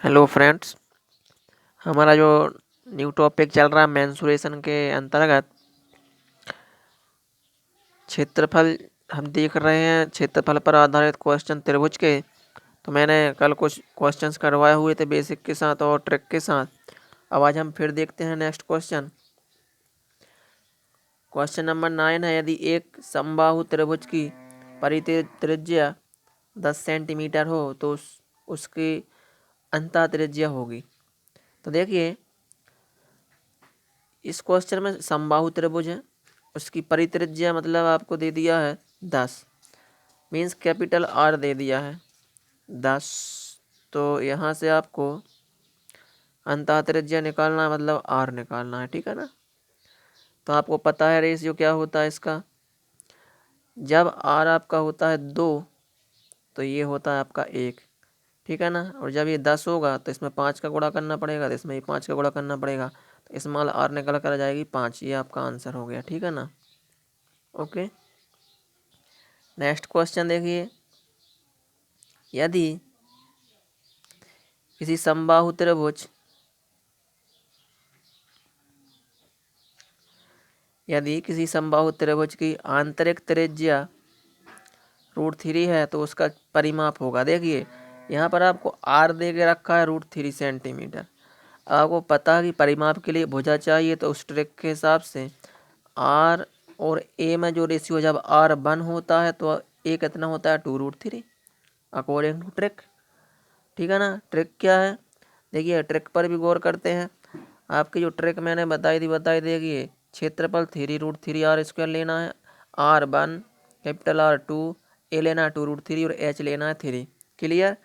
Hello friends, हमारा जो new topic चल रहा है मेंसुरेशन के अंतर्गत क्षेत्रफल हम देख रहे हैं। क्षेत्रफल पर आधारित क्वेश्चन त्रिभुज के तो मैंने कल कुछ क्वेश्चंस करवाए हुए थे बेसिक के साथ और ट्रिक के साथ। अब आज हम फिर देखते हैं नेक्स्ट क्वेश्चन। क्वेश्चन नंबर 9 है, यदि एक समबाहु त्रिभुज की परिधि त्रिज्या 10 सेंटीमीटर हो तो उसकी अंतः त्रिज्या होगी। तो देखिए, इस क्वेश्चन में समबाहु त्रिभुज है, उसकी परित्रिज्या मतलब आपको दे दिया है 10, मीन्स कैपिटल आर दे दिया है 10। तो यहाँ से आपको अंतः त्रिज्या निकालना है, मतलब आर निकालना है, ठीक है ना। तो आपको पता है रेशियो क्या होता है इसका। जब आर आपका होता है 2 तो ये होता है आपका 1, ठीक है ना। और जब ये 10 होगा तो इसमें 5 का गुणा करना पड़ेगा, तो इसमें भी 5 का गुणा करना पड़ेगा, तो स्मॉल आर निकल कर आ जाएगी 5। ये आपका आंसर हो गया, ठीक है ना। ओके, नेक्स्ट क्वेश्चन देखिए, यदि किसी समबाहु त्रिभुज की आंतरिक त्रिज्या √3 है तो उसका परिमाप होगा। देखिए, यहाँ पर आपको आर दे के रखा है √3 सेंटीमीटर। आपको पता है कि परिमाप के लिए भुजा चाहिए, तो उस ट्रिक के हिसाब से आर और ए में जो रेशियो, जब आर 1 होता है तो ए कितना होता है 2√3 अकॉर्डिंग टू ट्रिक, ठीक है ना। ट्रिक क्या है, देखिए ट्रिक पर भी गौर करते हैं। आपकी जो ट्रिक मैंने बताई देखिए, क्षेत्रफल 3√3r² लेना है, R1 कैपिटल R2 ए लेना है 2√3 और एच लेना है 3। Clear,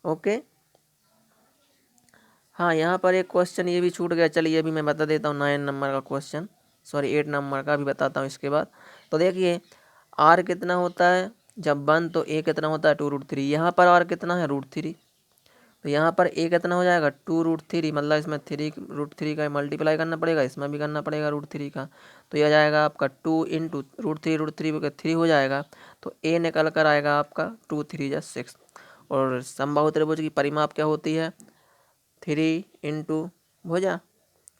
okay. हाँ, यहाँ पर एक क्वेश्चन ये भी छूट गया, चलिए अभी मैं बता देता हूँ 9 नंबर का क्वेश्चन, सॉरी 8 नंबर का भी बताता हूँ इसके बाद। तो देखिए, आर कितना होता है जब 1, तो ए कितना होता है 2√3। यहाँ पर आर कितना है √3, तो यहाँ पर ए कितना हो जाएगा 2√3, मतलब इसमें √3 का मल्टीप्लाई करना पड़ेगा, इसमें भी करना पड़ेगा √3 का। तो यह जाएगा आपका 2 इंटू √3 का 3 हो जाएगा, तो ए निकल कर आएगा आपका 2 3 जा 6। और समबाहु त्रिभुज की परिमाप क्या होती है 3 इंटू भुजा,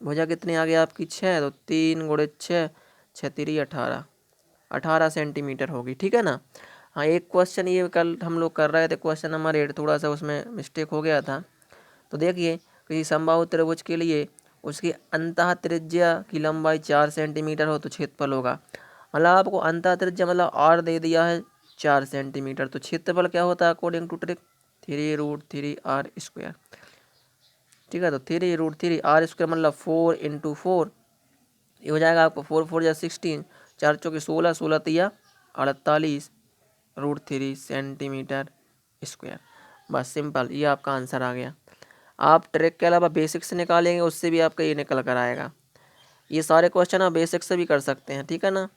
भुजा कितनी आ गई आपकी 6, तो 3 गुणे 6, 6 3 18, 18 सेंटीमीटर होगी, ठीक है ना। हाँ, एक क्वेश्चन ये कल हम लोग कर रहे थे, क्वेश्चन नंबर 8, थोड़ा सा उसमें मिस्टेक हो गया था। तो देखिए, किसी समबाहु त्रिभुज के लिए उसकी अंतः त्रिज्या की लंबाई 4 सेंटीमीटर हो तो क्षेत्रफल होगा। मतलब आपको अंतः त्रिज्या मतलब आर दे दिया है 4 सेंटीमीटर, तो क्षेत्रफल क्या होता है अकॉर्डिंग टू ट्रिक 3√3r², ठीक है। तो 3√3r² मतलब 4 इंटू 4, ये हो जाएगा आपको 4 4 या 16, 4 चौके 16, 16 तिया 48 √3 सेंटीमीटर²। बस सिंपल, ये आपका आंसर आ गया। आप ट्रिक के अलावा बेसिक से निकालेंगे, उससे भी आपका ये निकल कर आएगा। ये सारे क्वेश्चन आप बेसिक से भी कर सकते हैं, ठीक है ना।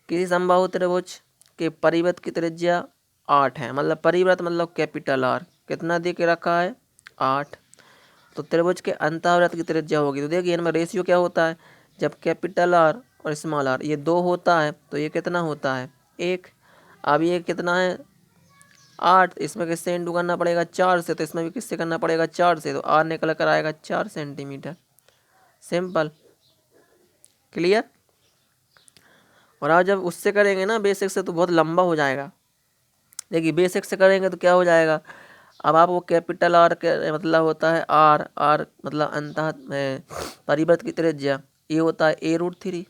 किसी समबाहु त्रिभुज के परिवृत्त की त्रिज्या 8 है, मतलब परिवृत्त मतलब कैपिटल आर कितना दे के रखा है 8, तो त्रिभुज के अंतःवृत्त की त्रिज्या होगी। तो देखिए, इनमें रेशियो क्या होता है, जब कैपिटल आर और स्मॉल आर ये 2 होता है तो ये कितना होता है 1। अब ये कितना है 8, इसमें किससे इंटू करना पड़ेगा 4 से, तो इसमें भी किससे करना पड़ेगा 4 से, तो आर निकल कर आएगा 4 सेंटीमीटर। Simple, clear. और आप जब उससे करेंगे ना बेसिक से तो बहुत लंबा हो जाएगा। देखिए, बेसिक से करेंगे तो क्या हो जाएगा, अब आप वो कैपिटल आर के मतलब होता है आर, आर मतलब अंतः परिवर्त की त्रिज्या, ये होता है a√3,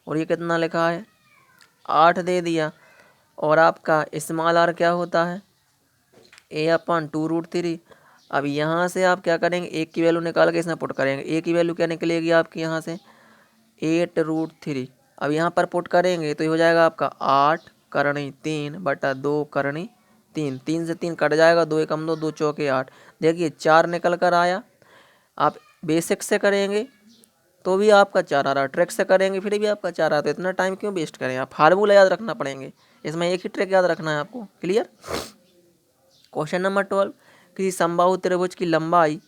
और ये कितना लिखा है 8 दे दिया। और आपका स्मॉल आर क्या होता है a/2√3। अब यहाँ से आप क्या करेंगे, एक की वैल्यू निकाल के इसमें पुट करेंगे, ए की वैल्यू क्या निकलेगी आपकी यहाँ से 8√3। अब यहाँ पर पुट करेंगे तो ये हो जाएगा आपका 8 करणी 3/2 करणी 3, 3 से 3 कट जाएगा, 2 एकम 2, 2 चौके 8। देखिए 4 निकल कर आया। आप बेसिक से करेंगे तो भी आपका 4 आ रहा, ट्रिक से करेंगे फिर भी आपका 4 आ, तो इतना टाइम क्यों वेस्ट करें। आप फार्मूला याद रखना पड़ेंगे, इसमें एक ही ट्रिक याद रखना है आपको, क्लियर। क्वेश्चन नंबर 12, किसी समबाहु त्रिभुज की लंबाई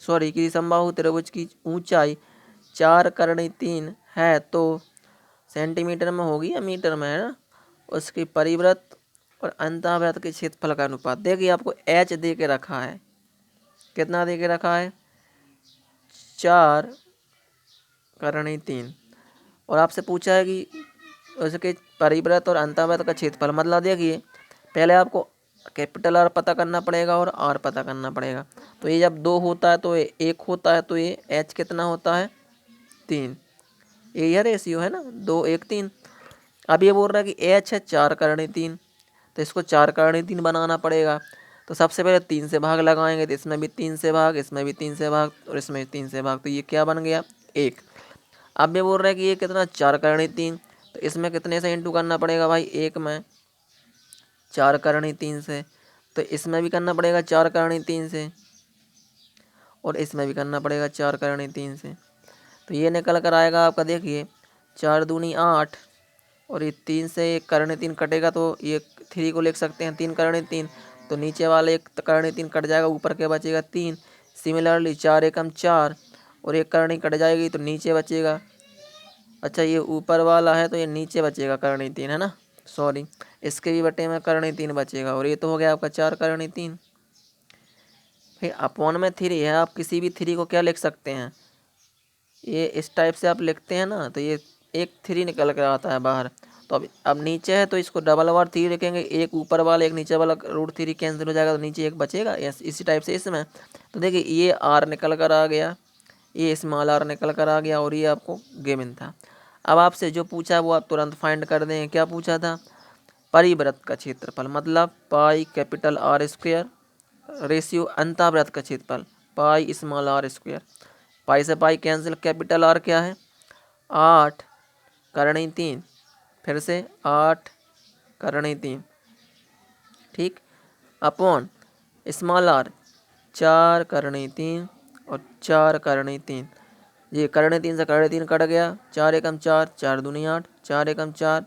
किसी समबाहु त्रिभुज की ऊंचाई 4 करणी 3 है तो सेंटीमीटर में होगी या मीटर में, है ना। उसकी परिवृत्त और अंतःवृत्त के क्षेत्रफल का अनुपात। देखिए आपको h दे के रखा है, कितना दे के रखा है, 4/3, और आपसे पूछा है कि उसके परिवृत्त और अंतःवृत्त का क्षेत्रफल। मतलब देखिए पहले आपको कैपिटल आर पता करना पड़ेगा और आर पता करना पड़ेगा। तो ये जब 2 होता है तो ये 1 होता है, तो ये h कितना होता है, 3। ये रेशियो है ना, 2 1 3। अब ये बोल रहा है कि h है 4/3, तो इसको 4/3 बनाना पड़ेगा। तो सबसे पहले 3 से भाग लगाएंगे, तो इसमें भी 3 से भाग, इसमें भी 3 से भाग और इसमें 3 से भाग, तो ये क्या बन गया, 1। अब ये बोल रहा है कि ये कितना, 4/3, तो इसमें कितने से इंटू करना पड़ेगा भाई, 1 में 4/3 से, तो इसमें भी करना पड़ेगा 4/3 से और इसमें भी करना पड़ेगा 4/3 से। तो ये निकल कर आएगा आपका, देखिए 4 दूनी 8 और ये 3 से 1/3 कटेगा, तो ये 3 को लिख सकते हैं 3/3, तो नीचे वाले 1/3 कट जाएगा, ऊपर के बचेगा 3। सिमिलरली 4 एकम 4 और 1/3 कट जाएगी, तो नीचे बचेगा, अच्छा ये ऊपर वाला है तो ये नीचे बचेगा 1/3 है ना, सॉरी, इसके भी बटे में 1/3 बचेगा, और ये तो हो गया आपका 4/3। फिर अपॉन में 3 है, आप किसी भी 3 को क्या लिख सकते हैं, ये इस टाइप से आप लिखते हैं ना, तो ये एक 3 निकल कर आता है बाहर। तो अब नीचे है तो इसको डबल बार 3 लिखेंगे, एक ऊपर वाला एक नीचे वाला √3 कैंसिल हो जाएगा, तो नीचे एक बचेगा। इसी टाइप से इसमें तो देखिए ये आर निकल कर आ गया, ये स्मॉल आर निकल कर आ गया, और ये आपको गिवन था। अब आपसे जो पूछा वो आप तुरंत फाइंड कर दें। क्या पूछा था, परिवृत्त का क्षेत्रफल, मतलब pi capital are square ratio अंतःवृत्त का क्षेत्रफल pi small R square. Pi से पाई कैंसिल, कैपिटल आर क्या है, 8/3, फिर से 8/3, ठीक, अपॉन स्मॉल आर 4/3 और 4/3। ये 3 से 3 कट गया, 4 एकम 4, 4 दूनी 8, 4 एकम 4,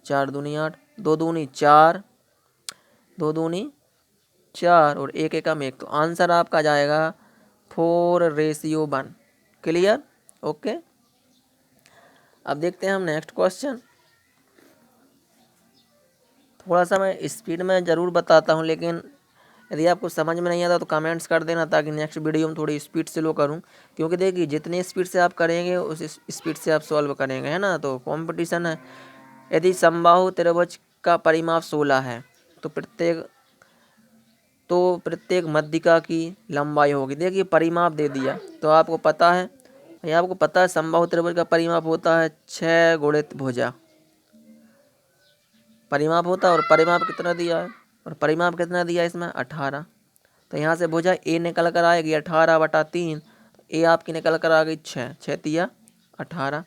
4 दूनी 8, 2 दूनी 4, 2 दूनी 4 और 1 एकम 1, तो आंसर आपका जाएगा 4:1। Clear, okay. अब देखते हैं हम नेक्स्ट क्वेश्चन। थोड़ा सा मैं स्पीड में ज़रूर बताता हूँ, लेकिन यदि आपको समझ में नहीं आता तो कमेंट्स कर देना, ताकि नेक्स्ट वीडियो में थोड़ी स्पीड से लो करूँ। क्योंकि देखिए जितनी स्पीड से आप करेंगे उस स्पीड से आप सॉल्व करेंगे, है ना, तो कंपटीशन है। यदि समबाहु त्रिभुज का परिमाप 16 है तो प्रत्येक मध्यिका की लंबाई होगी। देखिए परिमाप दे दिया तो आपको पता है, ये आपको पता है समबाहु त्रिभुज का परिमाप होता है 6 गुणित भुजा, परिमाप होता है। और परिमाप कितना दिया है, और परिमाप कितना दिया है इसमें, 18। तो यहाँ से भुजा ए निकल कर आएगी 18/3, ए आपकी निकल कर आ गई 6, 6 तिया 18।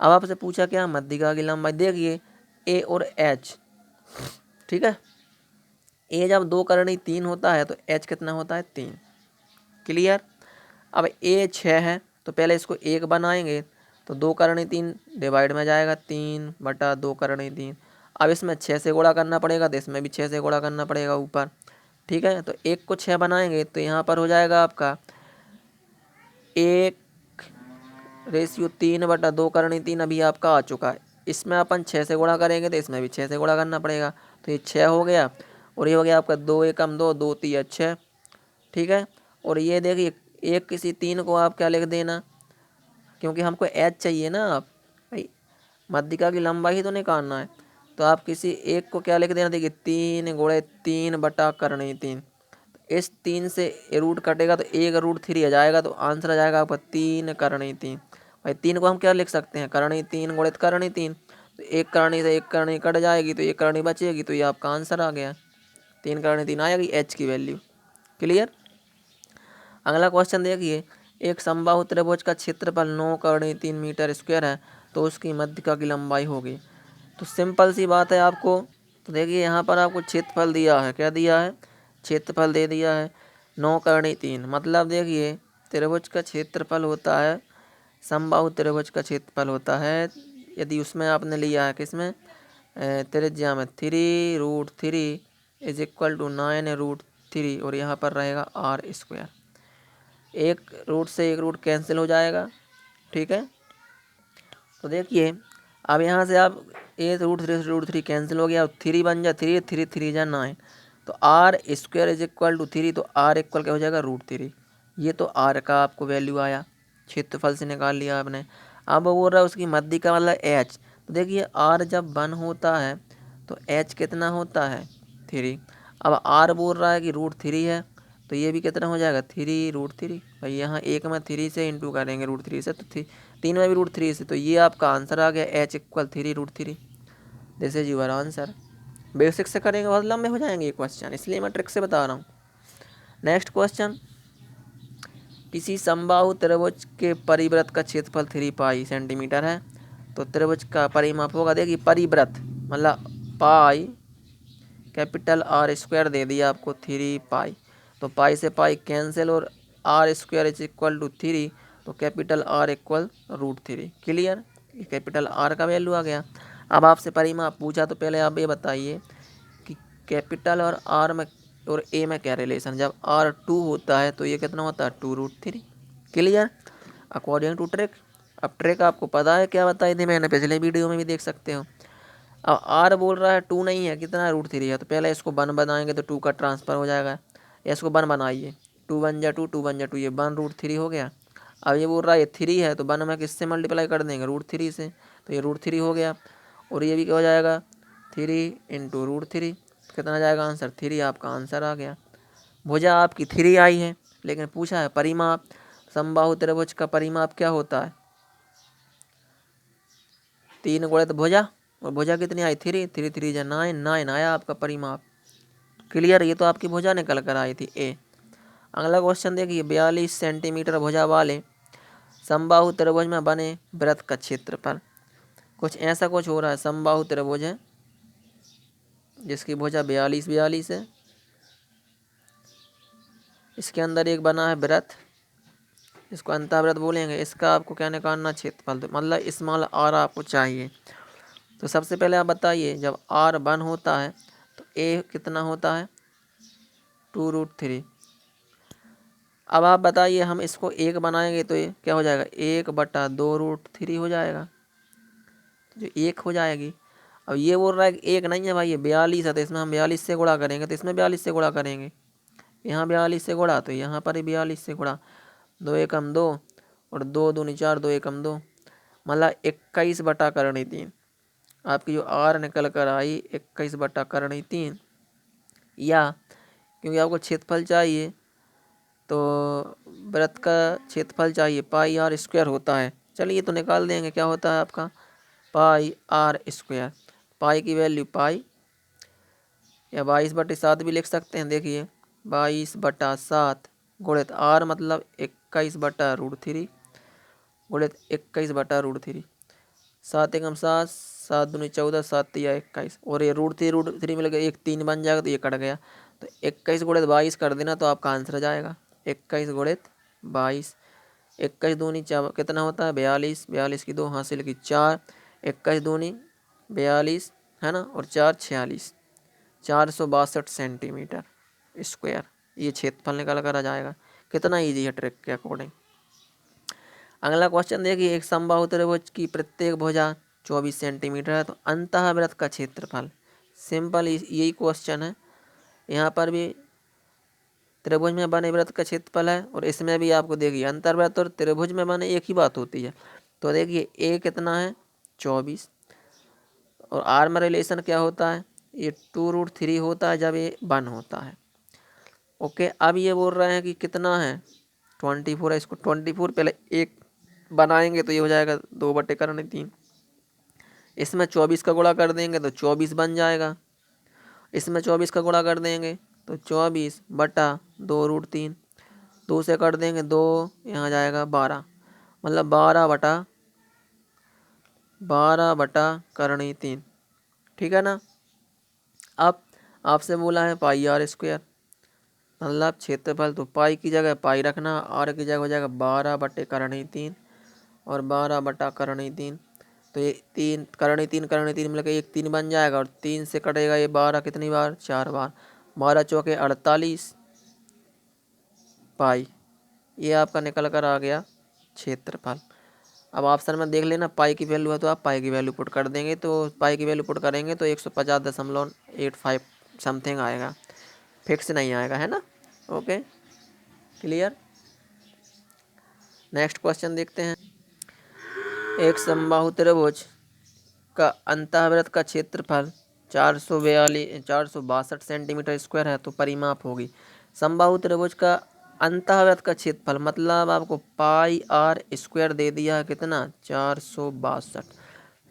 अब आपसे पूछा क्या, मध्यिका की लंबाई। देखिए ए और एच, ठीक है, ए जब 2/3 होता है तो एच कितना होता है, 3। क्लियर। अब ए 6 है तो पहले इसको 1 बनाएंगे, तो 2/3 डिवाइड में जाएगा 3/2/3। अब इसमें 6 से गुणा करना पड़ेगा, तो इसमें भी 6 से गुणा करना पड़ेगा ऊपर, ठीक है। तो 1 को 6 बनाएंगे तो यहाँ पर हो जाएगा आपका 1:3/2/3 अभी आपका आ चुका है। इसमें अपन 6 से गुणा करेंगे तो इसमें भी 6 से गुणा करना पड़ेगा, तो ये 6 हो गया, और ये हो गया आपका 2 एकम 2, 2 तिया 6, ठीक है। और ये देखिए एक किसी 3 को आप क्या लिख देना, क्योंकि हमको एच चाहिए ना, आप भाई मध्यिका की लंबाई ही तो निकालना है, तो आप किसी एक को क्या लिख देना, देखिए 3 × 3/3। इस 3 से रूट कटेगा तो 1√3 आ जाएगा, तो आंसर आ जाएगा आपका 3/3। भाई 3 को हम क्या लिख सकते हैं, 3 गुणित 3, तो 1 करनी से 1 करनी कट जाएगी, तो 1 करनी बचेगी, तो ये आपका आंसर आ गया 3/3 आएगी एच की वैल्यू। क्लियर। अगला क्वेश्चन देखिए, एक समबाहु त्रिभुज का क्षेत्रफल 9/3 मीटर स्क्वायर है, तो उसकी मध्यिका की लंबाई होगी। तो सिंपल सी बात है आपको, तो देखिए यहाँ पर आपको क्षेत्रफल दिया है, क्या दिया है, क्षेत्रफल दे दिया है 9/3। मतलब देखिए त्रिभुज का क्षेत्रफल होता है, समबाहु त्रिभुज का क्षेत्रफल होता है, यदि उसमें आपने लिया है किसमें, त्रिज्या में 3√3 = 9√3, और यहाँ पर रहेगा r²। एक रूट से एक रूट कैंसिल हो जाएगा, ठीक है। तो देखिए अब यहाँ से आप ए रूट थ्री कैंसिल हो गया, 3 बन जा 3, 3 3 जा 9, तो r square is equal to 3, तो आर इक्वल क्या हो जाएगा √3। ये तो आर का आपको वैल्यू आया, क्षेत्रफल से निकाल लिया आपने। अब बोल रहा है उसकी मध्य का मतलब एच, तो देखिए आर जब 1 होता है तो एच कितना होता है 3। अब आर बोल रहा है कि √3 है, तो ये भी कितना हो जाएगा 3√3। भाई यहाँ एक में 3 से इंटू करेंगे √3 से, तो 3 में भी √3 से, तो ये आपका आंसर आ गया h equal 3√3। This is your answer. Basic से करेंगे बहुत लंबे हो जाएंगे ये क्वेश्चन, इसलिए मैं ट्रिक से बता रहा हूँ। नेक्स्ट क्वेश्चन, किसी समबाहु त्रिभुज के परिव्रत का क्षेत्रफल 3 पाई सेंटीमीटर है, तो त्रिभुज का परिमाप होगा, देखिए परिव्रत मतलब पाई कैपिटल आर स्क्वायर दे दिया आपको 3 पाई, तो पाई से पाई कैंसिल और r square is equal to 3, तो कैपिटल आर इक्वल √3। क्लियर, ये कैपिटल आर का वैल्यू आ गया। अब आपसे परिमाप पूछा तो पहले आप ये बताइए कि कैपिटल और आर में और ए में क्या रिलेशन, जब आर 2 होता है तो ये कितना होता है 2√3। Clear, according to trick. अब ट्रिक आपको पता है क्या बताई थी मैंने, पिछले वीडियो में भी देख सकते हो। अब आर बोल रहा है 2 नहीं है, कितना √3 है, तो पहले इसको 1 बनाएंगे तो 2 का ट्रांसफ़र हो जाएगा, इसको 1 बनाइए, 2 1 जा 2, 2 1 जा 2, ये 1√3 हो गया। अब ये बोल रहा है ये 3 है, तो 1 में किससे मल्टीप्लाई कर देंगे √3 से, तो ये √3 हो गया। और ये भी क्या हो जाएगा 3 इंटू √3, कितना जाएगा आंसर 3, आपका आंसर आ गया। भुजा आपकी 3 आई है, लेकिन पूछा है परिमाप, समबाहु त्रिभुज का परिमाप क्या होता है 3 गुणित भुजा, और भुजा कितनी आई 3, 3 3 जा 9, 9 आया आपका परिमाप। क्लियर, ये तो आपकी भुजा निकल कर आई थी ए। अगला क्वेश्चन देखिए, 42 सेंटीमीटर भुजा वाले समबाहु त्रिभुज में बने वृत्त का क्षेत्रफल, कुछ ऐसा कुछ हो रहा है, समबाहु त्रिभुज है जिसकी भुजा 42 42 है, इसके अंदर एक बना है वृत्त, इसको अंतःवृत्त बोलेंगे, इसका आपको क्या निकालना क्षेत्रफल, तो मतलब स्मॉल आर आपको चाहिए। तो सबसे पहले आप बताइए जब आर 1 होता है तो ए कितना होता है 2√3। अब आप बताइए हम इसको 1 बनाएंगे तो ये क्या हो जाएगा 1/2√3 हो जाएगा, जो 1 हो जाएगी। अब ये बोल रहा है कि 1 नहीं है भाई, ये 42 है, तो इसमें हम 42 से गुणा करेंगे, तो इसमें 42 से गुणा करेंगे, यहाँ 42 से गुणा, तो यहाँ पर ही 42 से गुणा, 2 एकम 2 और 2 दूनी 4, 2 एकम 2, मतलब 21/3। आपकी जो आर निकल कर आई 21/3, या क्योंकि आपको क्षेत्रफल चाहिए तो वृत्त का क्षेत्रफल चाहिए पाई आर स्क्वायर होता है। चलिए तो निकाल देंगे, क्या होता है आपका पाई आर स्क्वायर, पाई की वैल्यू पाई, या 22/7 भी लिख सकते हैं। देखिए 22/7 गुणित आर मतलब 21/√3 गुणित 21/√3, 7 एकम 7, 7 दूनी 14, 7 तिया 21, और ये √3 मिल गया, एक 3 बन जाएगा तो ये कट गया, तो 21 गुणित 22 कर देना तो आपका आंसर आ जाएगा 21 गुणित 22। 21 दूनी कितना होता है 42, 42 की 2 हासिल की 4, 21 दूनी 42 है ना, और 4 46, 462 सेंटीमीटर स्क्वायर ये क्षेत्रफल निकल कर आ जाएगा। कितना ईजी है ट्रिक के अकॉर्डिंग। अगला क्वेश्चन देखिए, एक समबाहु त्रिभुज की प्रत्येक भुजा 24 सेंटीमीटर है, तो अंतःवृत्त का क्षेत्रफल, सिंपल यही क्वेश्चन है, यहाँ पर भी त्रिभुज में बने वृत्त का क्षेत्रफल है, और इसमें भी आपको देखिए अंतर्वृत्त और त्रिभुज में बने एक ही बात होती है। तो देखिए ए कितना है 24, और आर में रिलेशन क्या होता है, ये 2√3 होता है जब ये 1 होता है। ओके, अब ये बोल रहे हैं कि कितना है 24 है, इसको 24 पहले 1 बनाएंगे तो ये हो जाएगा 2/3, इसमें 24 का गुणा कर देंगे तो 24 बन जाएगा, इसमें 24 का गुणा कर देंगे तो 24/2√3, 2 से कर देंगे 2, यहाँ जाएगा 12, मतलब 12/3। ठीक है ना। अब आपसे बोला है पाई आर स्क्वायर, मतलब क्षेत्रफल, तो पाई की जगह पाई रखना, आर की जगह हो जाएगा 12/3 और 12/3, तो ये 3 मिलकर एक 3 बन जाएगा, और 3 से कटेगा ये 12 कितनी बार 4 बार, 12 चौके 48 पाई, ये आपका निकल कर आ गया क्षेत्रफल। अब ऑप्शन में देख लेना पाई की वैल्यू है तो आप पाई की वैल्यू पुट कर देंगे, तो पाई की वैल्यू पुट करेंगे तो 150.85 समथिंग आएगा, फिक्स नहीं आएगा, है ना। Okay clear. नेक्स्ट क्वेश्चन देखते हैं। एक समबाहु त्रिभुज का अंतःवृत्त का क्षेत्रफल 462 सेंटीमीटर स्क्वायर है तो परिमाप होगी। समबाहु त्रिभुज का अंतःवृत्त का क्षेत्रफल मतलब आपको पाई आर स्क्वायर दे दिया है कितना 462,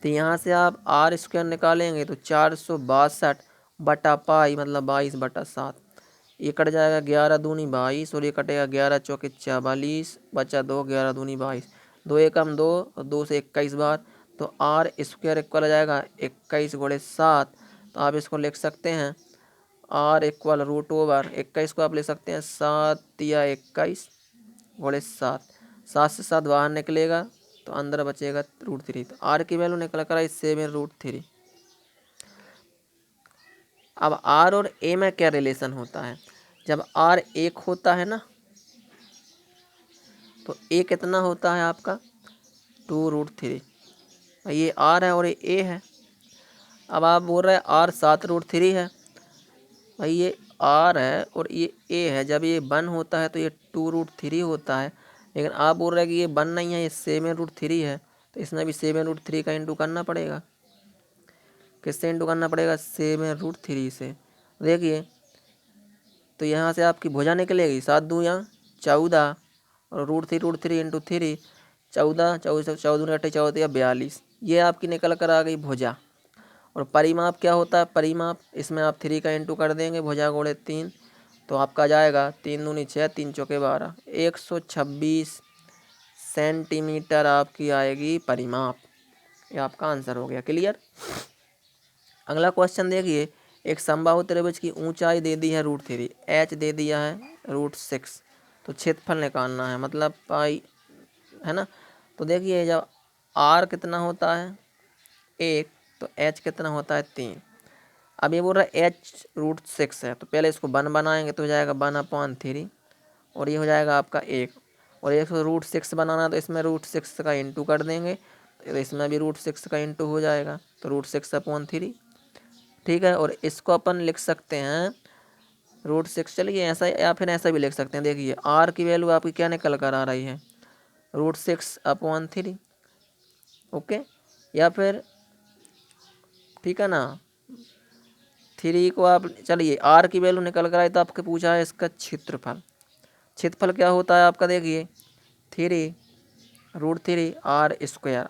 तो यहाँ से आप आर स्क्वायर निकालेंगे तो 462 बटा पाई मतलब 22/7, ये कट जाएगा 11 दूनी 22 और ये कटेगा 11 चौके 44 बचा 2 11 दूनी 22, 2 एकम 2 और 2 से 21 बार, तो आर स्क्वायर इक्वल आ जाएगा 21/7। तो आप इसको लिख सकते हैं आर इक्वल √ओवर 21 को आप ले सकते हैं 7 या 21/7, 7 से 7 बाहर निकलेगा तो अंदर बचेगा √3, तो आर की वैल्यू निकल कर आई 7√3। अब आर और ए में क्या रिलेशन होता है, जब आर 1 होता है ना तो ए कितना होता है आपका 2√3, ये आर है और ये ए है। अब आप बोल रहे हैं आर 7√3 है, भाई ये आर है और ये ए है, जब ये 1 होता है तो ये 2√3 होता है, लेकिन आप बोल रहे हैं कि ये 1 नहीं है ये 7√3 है, तो इसमें भी 7√3 का इंटू करना पड़ेगा। किससे इंटू करना पड़ेगा 7√3 से। देखिए तो यहाँ से आपकी भुजा निकलेगी 7 दूँ यहाँ 14 और √3 इंटू 3 14 14 14 या 42, ये आपकी निकल कर आ गई भुजा। और परिमाप क्या होता है, परिमाप इसमें आप 3 का इंटू कर देंगे, भुजा गुणे 3 तो आपका जाएगा 3 दूनी 6 3 चौके 12, 126 सेंटीमीटर आपकी आएगी परिमाप। ये आपका आंसर हो गया। क्लियर। अगला क्वेश्चन देखिए, एक समबाहु त्रिभुज की ऊंचाई दे दी है √3, एच दे दिया है √6, तो क्षेत्रफल निकालना है मतलब पाई, है ना। तो देखिए जब आर कितना होता है 1 तो एच कितना होता है 3। अब ये बोल रहा है एच √6 है, तो पहले इसको 1 बनाएंगे तो हो जाएगा 1/3 और ये हो जाएगा आपका 1, और 1 √6 बनाना तो इसमें √6 का इंटू कर देंगे तो इसमें भी √6 का इंटू हो जाएगा तो √6/3, ठीक है। और इसको अपन लिख सकते हैं √6, चलिए ऐसा या फिर ऐसा भी लिख सकते हैं। देखिए आर की वैल्यू आपकी क्या निकल कर आ रही है √6/3, ओके, या फिर ठीक है ना 3 को आप, चलिए आर की वैल्यू निकल कर आई तो आपके पूछा है इसका क्षेत्रफल, क्षेत्रफल क्या होता है आपका, देखिए 3√3 आर स्क्वायर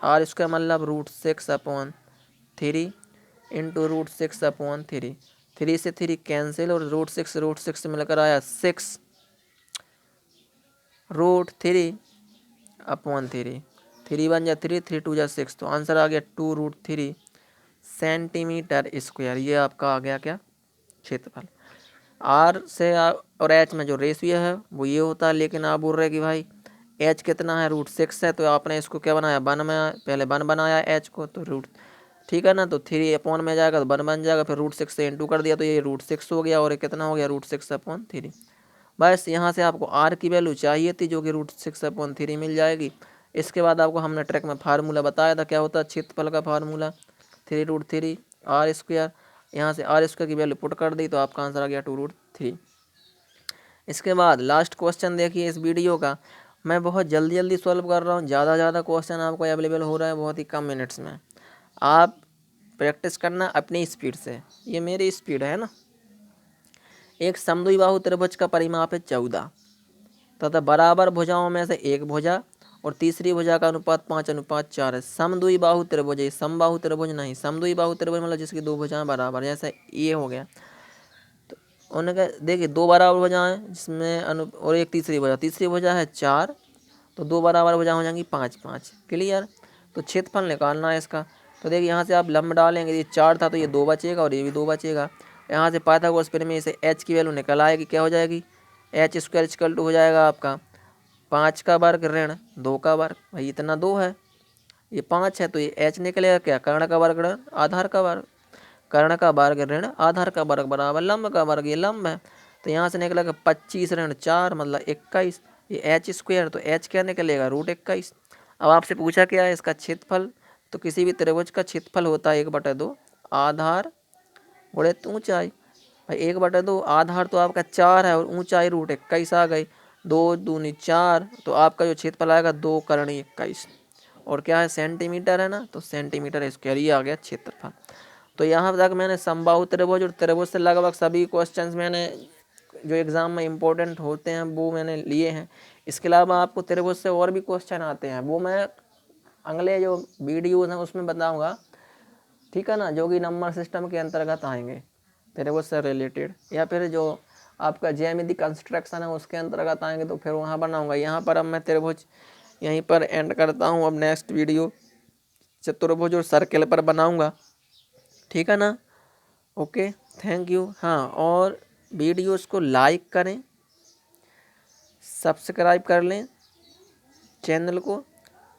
मतलब √6/3 इंटू √6/3, 3 से 3 कैंसिल और √6 मिलकर आया 6 √3/3, 3 1 जा 3 3 2 जा 6, तो आंसर आ गया 2√3 सेंटीमीटर स्क्वायर। ये आपका आ गया क्या क्षेत्रफल। आर से और एच में जो रेशियो है वो ये होता है, लेकिन आप बोल रहे कि भाई एच कितना है √6 है, तो आपने इसको क्या बनाया 1 में, पहले 1 बनाया एच को तो रूट, ठीक है ना, तो 3 में जाएगा तो 1 बन जाएगा, फिर √6 से इंटू कर दिया तो ये √6 हो गया और ये कितना हो गया √6/3। बस यहाँ से आपको आर की वैल्यू चाहिए थी जो कि √6/3 मिल जाएगी। इसके बाद आपको हमने ट्रैक में फार्मूला बताया था क्या होता है क्षेत्रफल का फार्मूला 3√3 आर स्क्वायर, यहाँ से आर स्क्वायर की वैल्यू पुट कर दी तो आपका आंसर आ गया 2√3। इसके बाद लास्ट क्वेश्चन देखिए इस वीडियो का, मैं बहुत जल्दी सॉल्व कर रहा हूँ, ज़्यादा क्वेश्चन आपको अवेलेबल हो रहा है बहुत ही कम मिनट्स में। आप प्रैक्टिस करना अपनी स्पीड से, ये मेरी स्पीड है ना। एक समद्विबाहु त्रिभुज का परिमाप है 14 तथा बराबर भुजाओं में से एक भुजा और तीसरी भुजा का अनुपात 5:4 है। समद्विबाहु त्रिभुज, ये समबाहु त्रिभुज नहीं, समद्विबाहु त्रिभुज मतलब जिसकी दो भुजाएं बराबर, जैसे ये हो गया। तो उनके देखिए दो बराबर भुजाएं जिसमें और एक तीसरी भुजा है 4, तो दो बराबर भुजा हो जाएंगी 5 क्लियर। तो क्षेत्रफल निकालना है इसका, तो देखिए यहाँ से आप लंब डालेंगे, ये 4 था तो ये 2 बचेगा और ये भी 2 बचेगा। यहाँ से पाइथागोरस प्रमेय से एच की वैल्यू निकल आएगी, क्या हो जाएगी एच स्क्वायर इक्वल टू हो जाएगा आपका 5 का वर्ग ऋण 2 का वर्ग, भाई इतना 2 है ये 5 है तो ये एच निकलेगा क्या कर्ण का वर्ग ऋण आधार का वर्ग, कर्ण का वर्ग ऋण आधार का वर्ग बराबर लंब का वर्ग, ये लंब है। तो यहाँ से निकलेगा 25 ऋण 4 मतलब 21, ये एच स्क्वायर, तो एच क्या निकलेगा √21। अब आपसे पूछा क्या है इसका क्षेत्रफल, तो किसी भी त्रिभुज का क्षेत्रफल होता है 1/2 आधार गुणित ऊंचाई। भाई 1/2 आधार तो आपका 4 है और ऊंचाई √21 आ गई, 2 दूनी 4, तो आपका जो क्षेत्रफल आएगा 2 × 21 और क्या है सेंटीमीटर है ना, तो सेंटीमीटर स्क्वायर ही आ गया क्षेत्रफल। तो यहाँ तक मैंने समबाहु त्रिभुज और त्रिभुज से लगभग सभी क्वेश्चंस मैंने जो एग्ज़ाम में इम्पोर्टेंट होते हैं वो मैंने लिए हैं। इसके अलावा आपको त्रिभुज से और भी क्वेश्चन आते हैं, वो मैं अगले जो वीडियोज़ हैं उसमें बताऊँगा, ठीक है ना, जो कि नंबर सिस्टम के अंतर्गत आएंगे त्रिभुज से रिलेटेड, या फिर जो आपका ज्यामिति कंस्ट्रक्शन है उसके अंतर्गत आएंगे तो फिर वहाँ बनाऊँगा। यहाँ पर अब मैं त्रिभुज यहीं पर एंड करता हूँ। अब नेक्स्ट वीडियो चतुर्भुज और सर्किल पर बनाऊँगा, ठीक है ना। Okay, thank you. हाँ, और वीडियोस को लाइक करें, सब्सक्राइब कर लें चैनल को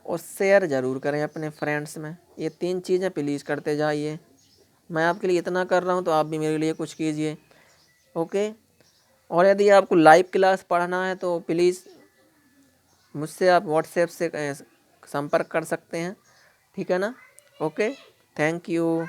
और शेयर ज़रूर करें अपने फ्रेंड्स में। ये 3 चीज़ें प्लीज़ करते जाइए। मैं आपके लिए इतना कर रहा हूँ तो आप भी मेरे लिए कुछ कीजिए। ओके, और यदि आपको लाइव क्लास पढ़ना है तो प्लीज़ मुझसे आप व्हाट्सएप से संपर्क कर सकते हैं, ठीक है ना। Okay, thank you.